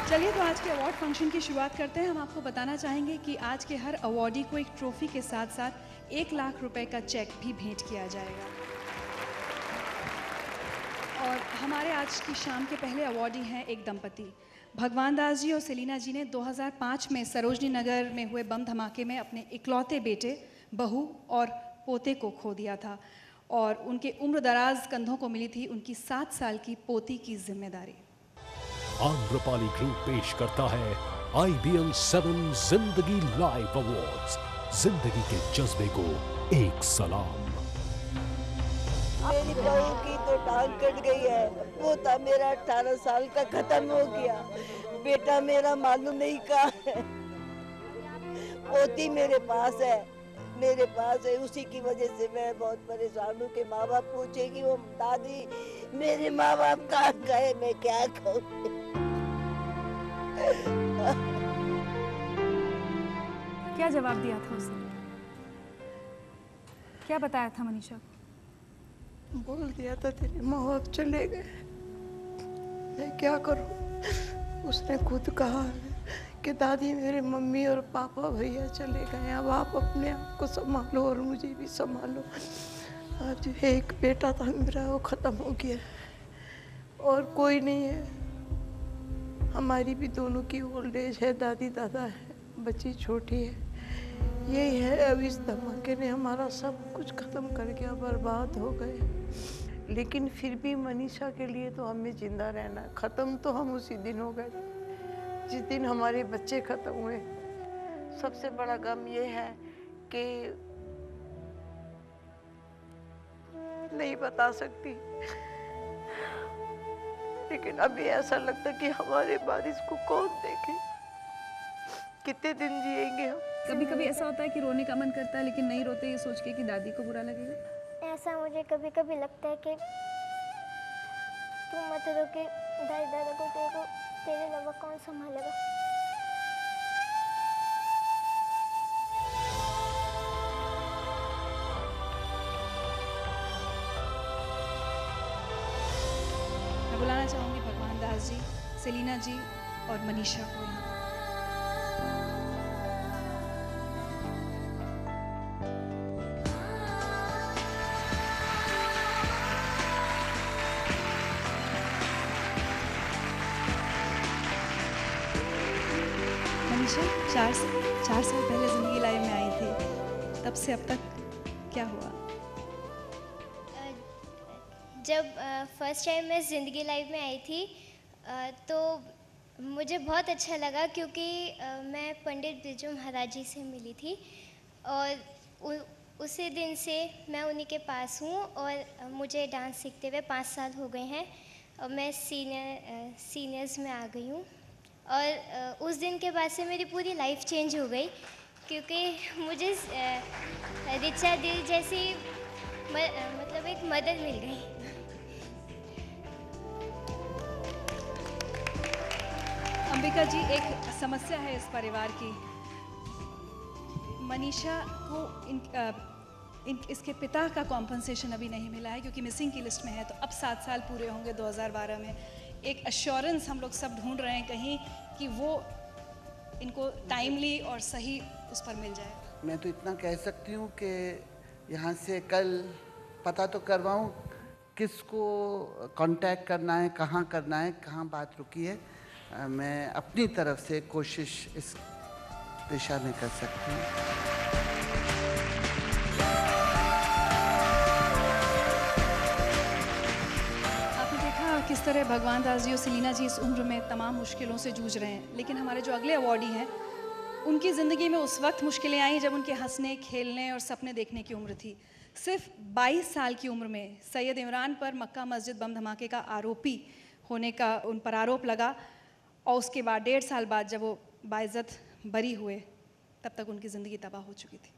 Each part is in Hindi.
चलिए तो आज के अवार्ड फंक्शन की शुरुआत करते हैं। हम आपको बताना चाहेंगे कि आज के हर अवार्डी को एक ट्रॉफी के साथ साथ 1 लाख रुपए का चेक भी भेंट किया जाएगा। और हमारे आज की शाम के पहले अवार्डी हैं एक दंपति। भगवान दास जी और सेलिना जी ने 2005 में सरोजनी नगर में हुए बम धमाके में अपने इकलौते बेटे, बहू और पोते को खो दिया था और उनके उम्र दराज कंधों को मिली थी उनकी 7 साल की पोती की जिम्मेदारी। आम्रपाली ग्रुप पेश करता है IBM 7 जिंदगी लाइव अवार्ड्स। जिंदगी के जज्बे को एक सलाम। मेरी बहू की तो टांग कट गई है, वो था मेरा 18 साल का खत्म हो गया, बेटा मेरा मालूम नहीं कहाँ है, पोती मेरे पास है, उसी की वजह से मैं बहुत परेशान हूँ कि माँ बाप पूछेगी वो दादी मेरे माँ बाप कहाँ गए, मैं क्या कहूँ। क्या जवाब दिया था उसने? क्या बताया था मनीषा? बोल दिया था तेरे माँ बाप चले गए, मैं क्या करूँ। उसने खुद कहा कि दादी मेरे मम्मी और पापा भैया चले गए, अब आप अपने आप को संभालो और मुझे भी संभालो। आज एक बेटा था मेरा, वो खत्म हो गया और कोई नहीं है। हमारी भी दोनों की ओल्ड एज है, दादी दादा है, बच्ची छोटी है। यही है, अब इस धमाके ने हमारा सब कुछ खत्म कर दिया, बर्बाद हो गए। लेकिन फिर भी मनीषा के लिए तो हमें जिंदा रहना। खत्म तो हम उसी दिन हो गए जिस दिन हमारे बच्चे खत्म हुए। सबसे बड़ा गम ये है कि नहीं बता सकती, लेकिन अभी ऐसा लगता कि हमारे बाद इसको कौन देखे, कितने दिन जिएंगे हम। कभी कभी ऐसा होता है कि रोने का मन करता है लेकिन नहीं रोते, ये सोच के कि दादी को बुरा लगेगा। ऐसा मुझे कभी कभी लगता है कि तुम मत रो के दादी दादा को तेरे अलावा कौन संभालेगा। मैं बुलाना चाहूँगी भगवान दास जी, सेलिना जी और मनीषा को यहाँ। मनीषा 4 साल पहले जिंदगी लाइव में आई थी, तब से अब तक क्या हुआ? जब फर्स्ट टाइम मैं ज़िंदगी लाइव में आई थी तो मुझे बहुत अच्छा लगा, क्योंकि मैं पंडित बिरजू महाराज जी से मिली थी और उसी दिन से मैं उन्हीं के पास हूँ और मुझे डांस सीखते हुए 5 साल हो गए हैं और मैं सीनियर्स में आ गई हूँ। और उस दिन के बाद से मेरी पूरी लाइफ चेंज हो गई, क्योंकि मुझे ऋचा दी जैसी मतलब एक मदद मिल गई। अंबिका जी, एक समस्या है इस परिवार की। मनीषा को इसके पिता का कॉम्पनसेशन अभी नहीं मिला है क्योंकि मिसिंग की लिस्ट में है, तो अब 7 साल पूरे होंगे 2012 में। एक अश्योरेंस हम लोग सब ढूंढ रहे हैं कहीं कि वो इनको टाइमली और सही उस पर मिल जाए। मैं तो इतना कह सकती हूँ कि यहाँ से कल पता तो करवाऊँ किसको कांटेक्ट करना है, कहाँ बात रुकी है। मैं अपनी तरफ से कोशिश इस दिशा में कर सकती हूँ। आपने देखा किस तरह भगवान दास जी और सेलिना जी इस उम्र में तमाम मुश्किलों से जूझ रहे हैं, लेकिन हमारे जो अगले अवॉर्डी हैं उनकी ज़िंदगी में उस वक्त मुश्किलें आई जब उनके हंसने, खेलने और सपने देखने की उम्र थी। सिर्फ 22 साल की उम्र में सैयद इमरान पर मक्का मस्जिद बम धमाके का आरोपी होने का उन पर आरोप लगा और उसके बाद 1.5 साल बाद जब वो बाइज्जत बरी हुए तब तक उनकी ज़िंदगी तबाह हो चुकी थी।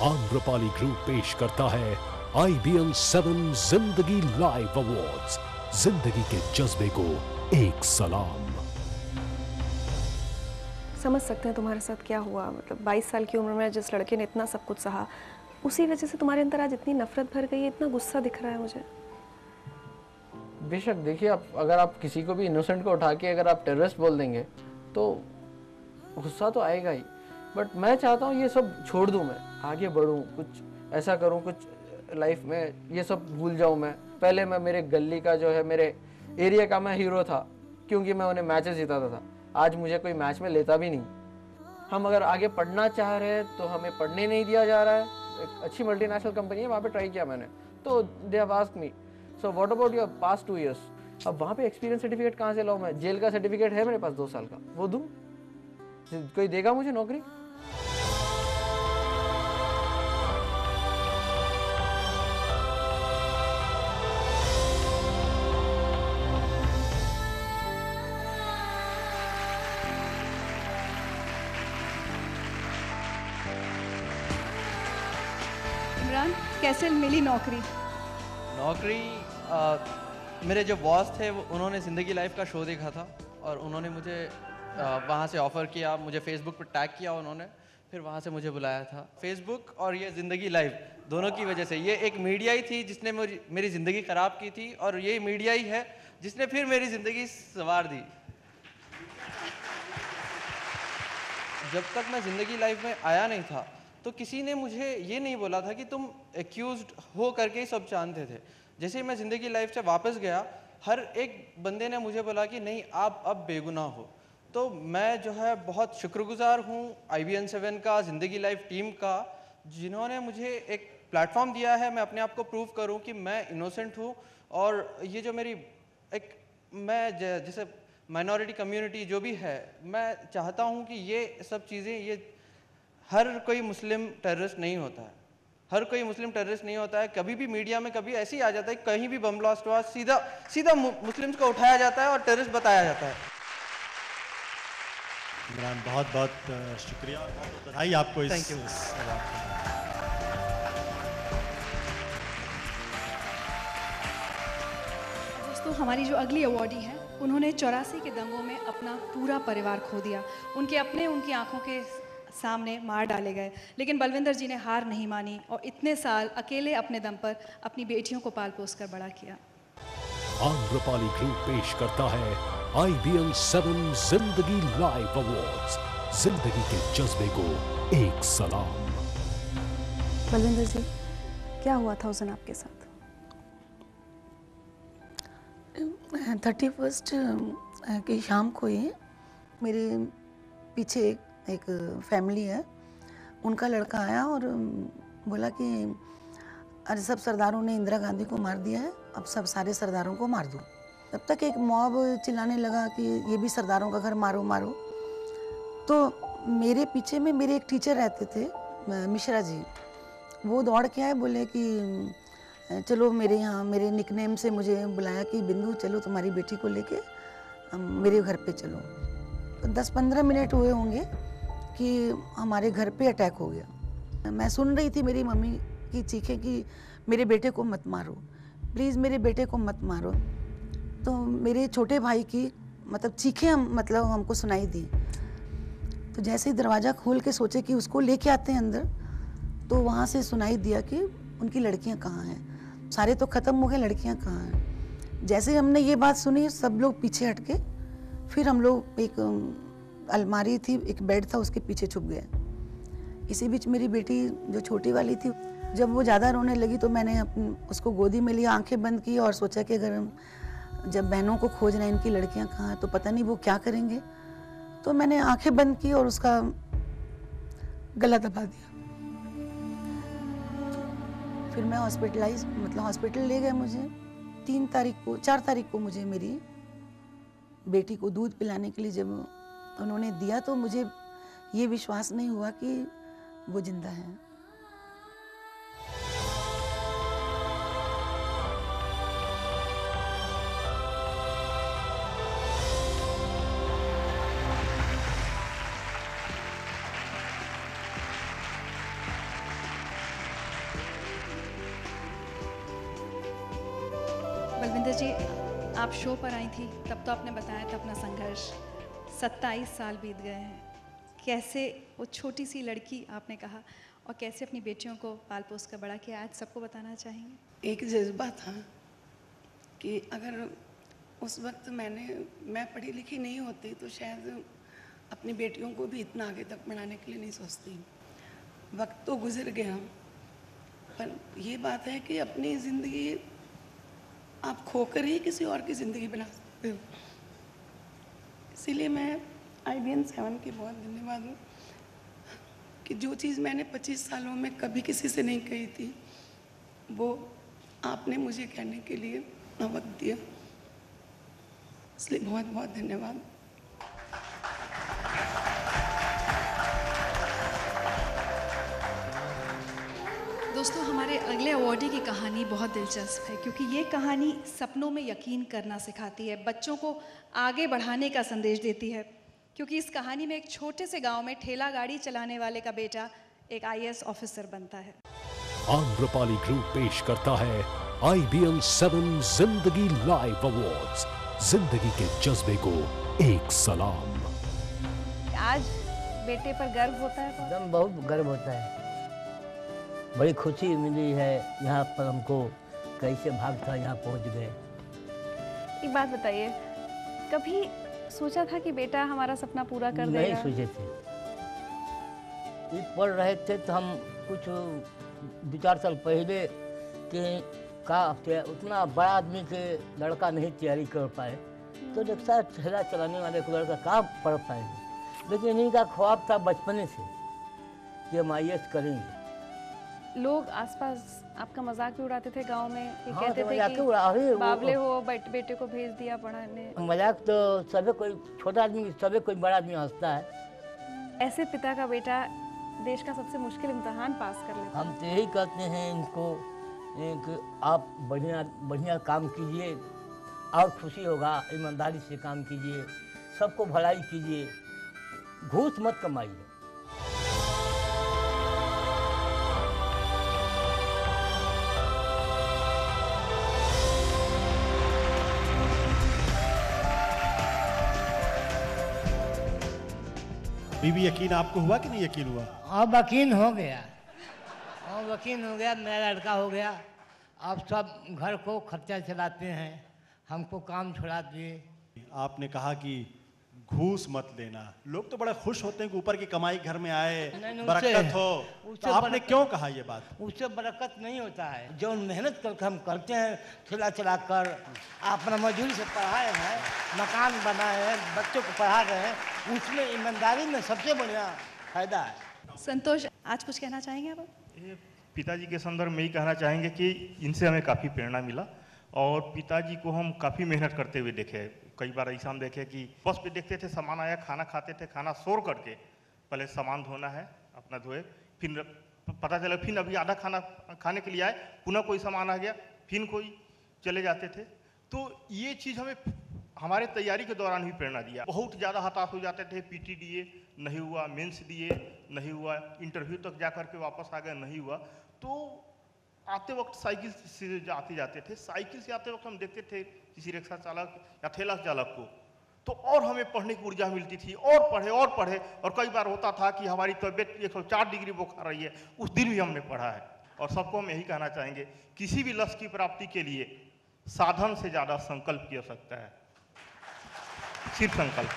आम्रपाली ग्रुप पेश करता है IBM 7 जिंदगी लाइव अवार्ड्स। जिंदगी के जज्बे को एक सलाम। समझ सकते हैं तुम्हारे साथ क्या हुआ। मतलब 22 साल की उम्र में जिस लड़के ने इतना सब कुछ सहा, उसी वजह से तुम्हारे अंदर आज इतनी नफरत भर गई है, इतना गुस्सा दिख रहा है मुझे। बेशक देखिए, आप अगर आप किसी को भी इनोसेंट को उठा के अगर आप टेररिस्ट बोल देंगे तो गुस्सा तो आएगा ही, बट मैं चाहता हूँ ये सब छोड़ दूँ, मैं आगे बढ़ूँ, कुछ ऐसा करूँ, कुछ लाइफ में ये सब भूल जाऊँ। मैं पहले मैं मेरे गली का जो है, मेरे एरिया का मैं हीरो था क्योंकि मैं उन्हें मैचेस जिताता था। आज मुझे कोई मैच में लेता भी नहीं। हम अगर आगे पढ़ना चाह रहे हैं तो हमें पढ़ने नहीं दिया जा रहा है। एक अच्छी मल्टीनेशनल कंपनी है, वहाँ पे ट्राई किया मैंने, तो they have asked me, so what about your past 2 years? अब वहाँ पे एक्सपीरियंस सर्टिफिकेट कहाँ से लाऊँ मैं? जेल का सर्टिफिकेट है मेरे पास 2 साल का, वो दूँ? कोई देगा मुझे नौकरी? इमरान, कैसे मिली नौकरी? नौकरी मेरे जो बॉस थे उन्होंने ज़िंदगी लाइफ का शो देखा था और उन्होंने मुझे वहाँ से ऑफ़र किया, मुझे फेसबुक पर टैग किया उन्होंने, फिर वहाँ से मुझे बुलाया था। फेसबुक और ये ज़िंदगी लाइव दोनों की वजह से, ये एक मीडिया ही थी जिसने मेरी ज़िंदगी ख़राब की थी और ये मीडिया ही है जिसने फिर मेरी ज़िंदगी संवार दी। जब तक मैं ज़िंदगी लाइफ में आया नहीं था तो किसी ने मुझे ये नहीं बोला था कि तुम एक्यूज्ड हो करके ही सब जानते थे। जैसे ही मैं ज़िंदगी लाइफ से वापस गया, हर एक बंदे ने मुझे बोला कि नहीं, आप अब बेगुनाह हो। तो मैं जो है बहुत शुक्रगुजार हूँ IBN 7 का, ज़िंदगी लाइफ टीम का, जिन्होंने मुझे एक प्लेटफॉर्म दिया है मैं अपने आप को प्रूव करूँ कि मैं इनोसेंट हूँ। और ये जो मेरी मैं जैसे माइनॉरिटी कम्युनिटी जो भी है, मैं चाहता हूँ कि ये सब चीज़ें, ये हर कोई मुस्लिम टेररिस्ट नहीं होता है, हर कोई मुस्लिम टेररिस्ट नहीं होता है। कभी भी मीडिया में कभी ऐसे ही आ जाता है, कहीं भी बम ब्लास्ट हुआ, सीधा मुस्लिम्स को उठाया जाता है और टेररिस्ट बताया जाता है। इमरान, बहुत बहुत शुक्रिया और बहुत बधाई आपको इस अवार्ड के लिए। दोस्तों, हमारी जो अगली अवॉर्डी है, उन्होंने 84 के दंगों में अपना पूरा परिवार खो दिया। उनकी आंखों के सामने मार डाले गए, लेकिन बलविंदर जी ने हार नहीं मानी और इतने साल अकेले अपने दम पर अपनी बेटियों को पाल पोस कर बड़ा किया। आम्रपाली ग्रुप पेश करता है IBN 7 जिंदगी लाइव अवार्ड्स, जिंदगी के जज्बे को एक सलाम। बलविंदर जी, क्या हुआ था उस दिन आपके साथ? 31 की शाम को ही मेरे पीछे एक फैमिली है, उनका लड़का आया और बोला कि अरे सब सरदारों ने इंदिरा गांधी को मार दिया है, अब सब सारे सरदारों को मार दो। तब तक एक मॉब चिल्लाने लगा कि ये भी सरदारों का घर मारो मारो। तो मेरे पीछे में मेरे एक टीचर रहते थे, मिश्रा जी, वो दौड़ के आए, बोले कि चलो मेरे यहाँ, मेरे निकनेम से मुझे बुलाया कि बिंदु चलो तुम्हारी बेटी को लेके मेरे घर पे चलो। 10-15 मिनट हुए होंगे कि हमारे घर पे अटैक हो गया। मैं सुन रही थी मेरी मम्मी की चीखें कि मेरे बेटे को मत मारो, प्लीज़ मेरे बेटे को मत मारो। तो मेरे छोटे भाई की मतलब चीखें मतलब हमको सुनाई दी। तो जैसे ही दरवाज़ा खोल के सोचे कि उसको लेके आते हैं अंदर, तो वहाँ से सुनाई दिया कि उनकी लड़कियाँ कहाँ हैं, सारे तो ख़त्म हो गए, लड़कियाँ कहाँ हैं। जैसे हमने ये बात सुनी, सब लोग पीछे हट के, फिर हम लोग एक अलमारी थी, एक बेड था, उसके पीछे छुप गए। इसी बीच मेरी बेटी जो छोटी वाली थी, जब वो ज़्यादा रोने लगी तो मैंने उसको गोदी में लिया, आंखें बंद की और सोचा कि अगर जब बहनों को खोज रहे हैं, इनकी लड़कियां कहाँ हैं, तो पता नहीं वो क्या करेंगे। तो मैंने आंखें बंद की और उसका गला दबा दिया। फिर मैं हॉस्पिटल ले गए मुझे। 4 तारीख को मुझे मेरी बेटी को दूध पिलाने के लिए जब उन्होंने दिया, तो मुझे ये विश्वास नहीं हुआ कि वो जिंदा है। बलविंदर जी, आप शो पर आई थी, तब तो आपने बताया था अपना संघर्ष। 27 साल बीत गए हैं। कैसे वो छोटी सी लड़की आपने कहा, और कैसे अपनी बेटियों को पाल पोस कर बड़ा किया, आज सबको बताना चाहेंगे? एक जज्बा था कि अगर उस वक्त मैं पढ़ी लिखी नहीं होती तो शायद अपनी बेटियों को भी इतना आगे तक बढ़ाने के लिए नहीं सोचती। वक्त तो गुजर गया, पर ये बात है कि अपनी ज़िंदगी आप खोकर ही किसी और की ज़िंदगी बना सकते हो। इसीलिए मैं IBN 7 की बहुत धन्यवाद हूँ कि जो चीज़ मैंने 25 सालों में कभी किसी से नहीं कही थी, वो आपने मुझे कहने के लिए वक्त दिया, इसलिए बहुत बहुत धन्यवाद। दोस्तों, हमारे अगले अवॉर्डी की कहानी बहुत दिलचस्प है क्योंकि ये कहानी सपनों में यकीन करना सिखाती है, बच्चों को आगे बढ़ाने का संदेश देती है। क्योंकि इस कहानी में एक छोटे से गांव में ठेला गाड़ी चलाने वाले का बेटा एक IAS ऑफिसर बनता है। आम्रपाली ग्रुप पेश करता है IBN 7 जिंदगी लाइव अवार्ड्स, जिंदगी के जज्बे को एक सलाम। आज बेटे पर गर्व होता है? एकदम बहुत गर्व होता है, बड़ी खुशी मिली है यहाँ पर हमको, कैसे भाग था यहाँ पहुँच गए। एक बात बताइए, कभी सोचा था कि बेटा हमारा सपना पूरा कर देगा? नहीं सोचे थे। ये पढ़ रहे थे तो हम कुछ 2-4 साल पहले कि का उतना बड़ा आदमी के लड़का नहीं तैयारी कर पाए तो रिक्शा ठेला चलाने वाले को लड़का कहाँ पढ़ पाएंगे। लेकिन इनका ख्वाब था बचपने से कि हम IAS करेंगे। लोग आसपास आपका मजाक भी उड़ाते थे गांव में, ये हाँ, कहते तो थे कि बावले हो, बेटे को भेज दिया पढ़ाने। मजाक तो सभी कोई छोटा आदमी, सभी कोई बड़ा आदमी हंसता है। ऐसे पिता का बेटा देश का सबसे मुश्किल इम्तिहान पास कर लेता है। हम तो यही कहते हैं इनको कि आप बढ़िया बढ़िया काम कीजिए और खुशी होगा, ईमानदारी से काम कीजिए, सबको भलाई कीजिए, घूस मत कमाइए। अभी भी यकीन आपको हुआ कि नहीं यकीन हुआ? अब यकीन हो गया, अब यकीन हो गया, मेरा लड़का हो गया। अब सब घर को खर्चा चलाते हैं, हमको काम छुड़ा दिए। आपने कहा कि घूस मत लेना, लोग तो बड़े खुश होते हैं कि ऊपर की कमाई घर में आए, बरकत हो, तो आपने क्यों कहा ये बात? उससे बरकत नहीं होता है। जो मेहनत करके हम करते हैं, ठेला चला कर अपना मजदूरी से पढ़ाए हैं, मकान बनाए हैं, बच्चों को पढ़ा रहे हैं, उसमें ईमानदारी में सबसे बढ़िया फायदा है। संतोष, आज कुछ कहना चाहेंगे आप? पिताजी के संदर्भ में यही कहना चाहेंगे कि इनसे हमें काफ़ी प्रेरणा मिला और पिताजी को हम काफ़ी मेहनत करते हुए देखे। कई बार ऐसा हम देखे कि बस पे देखते थे, सामान आया, खाना खाते थे, खाना शोर करके पहले सामान धोना है, अपना धोए, फिर पता चला फिर अभी आधा खाना खाने के लिए आए, पुनः कोई सामान आ गया, फिर कोई चले जाते थे। तो ये चीज़ हमें हमारे तैयारी के दौरान ही प्रेरणा दिया। बहुत ज़्यादा हताश हो जाते थे, PT दिए नहीं हुआ, मेंस दिए नहीं हुआ, इंटरव्यू तक जा कर के वापस आ गए नहीं हुआ। तो आते वक्त साइकिल से आते जाते थे, साइकिल से आते वक्त हम देखते थे किसी रिक्शा चालक या ठेला चालक को, तो और हमें पढ़ने की ऊर्जा मिलती थी, और पढ़े। और कई बार होता था कि हमारी तबीयत 104 डिग्री बुखार रही है, उस दिन भी हमने पढ़ा है। और सबको हम यही कहना चाहेंगे, किसी भी लक्ष्य की प्राप्ति के लिए साधन से ज़्यादा संकल्प की आवश्यकता है, सिर्फ संकल्प।